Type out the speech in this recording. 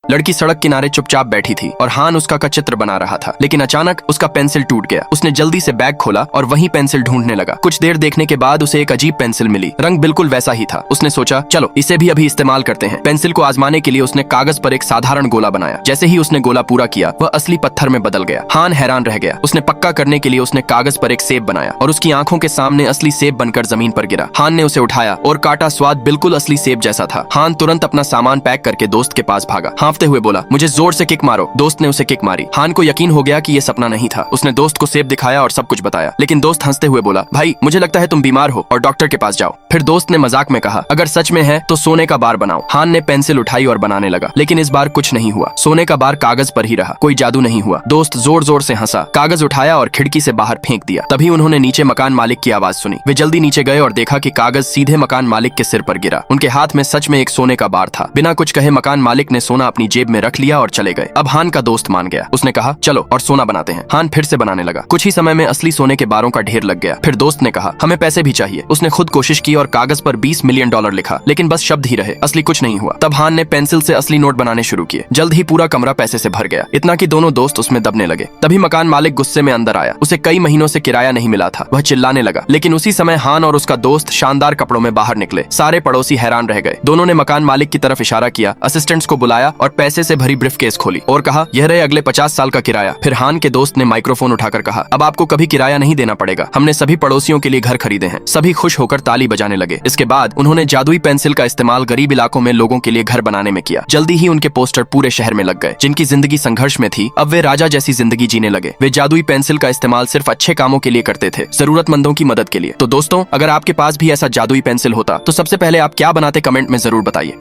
लड़की सड़क किनारे चुपचाप बैठी थी और हान उसका का चित्र बना रहा था, लेकिन अचानक उसका पेंसिल टूट गया। उसने जल्दी से बैग खोला और वहीं पेंसिल ढूंढने लगा। कुछ देर देखने के बाद उसे एक अजीब पेंसिल मिली। रंग बिल्कुल वैसा ही था। उसने सोचा, चलो इसे भी अभी इस्तेमाल करते हैं। पेंसिल को आजमाने के लिए उसने कागज पर एक साधारण गोला बनाया। जैसे ही उसने गोला पूरा किया, वह असली पत्थर में बदल गया। हान हैरान रह गया। उसने पक्का करने के लिए उसने कागज पर एक सेब बनाया और उसकी आंखों के सामने असली सेब बनकर जमीन पर गिरा। हान ने उसे उठाया और काटा। स्वाद बिल्कुल असली सेब जैसा था। हान तुरंत अपना सामान पैक करके दोस्त के पास भागा। हाँफते हुए बोला, मुझे जोर से किक मारो। दोस्त ने उसे किक मारी। हान को यकीन हो गया कि ये सपना नहीं था। उसने दोस्त को सेब दिखाया और सब कुछ बताया, लेकिन दोस्त हंसते हुए बोला, भाई मुझे लगता है तुम बीमार हो और डॉक्टर के पास जाओ। फिर दोस्त ने मजाक में कहा, अगर सच में है तो सोने का बार बनाओ। हान ने पेंसिल उठाई और बनाने लगा, लेकिन इस बार कुछ नहीं हुआ। सोने का बार कागज पर ही रहा, कोई जादू नहीं हुआ। दोस्त जोर जोर से हंसा, कागज उठाया और खिड़की से बाहर फेंक दिया। तभी उन्होंने नीचे मकान मालिक की आवाज सुनी। वे जल्दी नीचे गए और देखा कि कागज सीधे मकान मालिक के सिर पर गिरा। उनके हाथ में सच में एक सोने का बार था। बिना कुछ कहे मकान मालिक ने सोना अपनी जेब में रख लिया और चले गए। अब हान का दोस्त मान गया। उसने कहा, चलो और सोना बनाते हैं। हान फिर से बनाने लगा। कुछ ही समय में असली सोने के बारों का ढेर लग गया। फिर दोस्त ने कहा, हमें पैसे भी चाहिए। उसने खुद कोशिश की और कागज पर $20 मिलियन लिखा, लेकिन बस शब्द ही रहे, असली कुछ नहीं हुआ। तब हान ने पेंसिल से असली नोट बनाने शुरू किए। जल्द ही पूरा कमरा पैसे से भर गया, इतना कि दोनों दोस्त उसमें दबने लगे। तभी मकान मालिक गुस्से में अंदर आया। उसे कई महीनों से किराया नहीं मिला था। वह चिल्लाने लगा, लेकिन उसी समय हान और उसका दोस्त शानदार कपड़ों में बाहर निकले। सारे पड़ोसी हैरान रह गए। दोनों ने मकान मालिक की तरफ इशारा किया, असिस्टेंट्स को बुलाया और पैसे से भरी ब्रीफकेस खोली और कहा, यह रहे अगले 50 साल का किराया। फिर हान के दोस्त ने माइक्रोफोन उठाकर कहा, अब आपको कभी किराया नहीं देना पड़ेगा। हमने सभी पड़ोसियों के लिए घर खरीदे हैं। सभी खुश होकर ताली बजाने लगे। इसके बाद उन्होंने जादुई पेंसिल का इस्तेमाल गरीब इलाकों में लोगों के लिए घर बनाने में किया। जल्दी ही उनके पोस्टर पूरे शहर में लग गए। जिनकी जिंदगी संघर्ष में थी, अब वे राजा जैसी जिंदगी जीने लगे। वे जादुई पेंसिल का इस्तेमाल सिर्फ अच्छे कामों के लिए करते थे, जरूरतमंदों की मदद के लिए। तो दोस्तों, अगर आपके पास भी ऐसा जादुई पेंसिल होता तो सबसे पहले आप क्या बनाते, कमेंट में जरूर बताइए।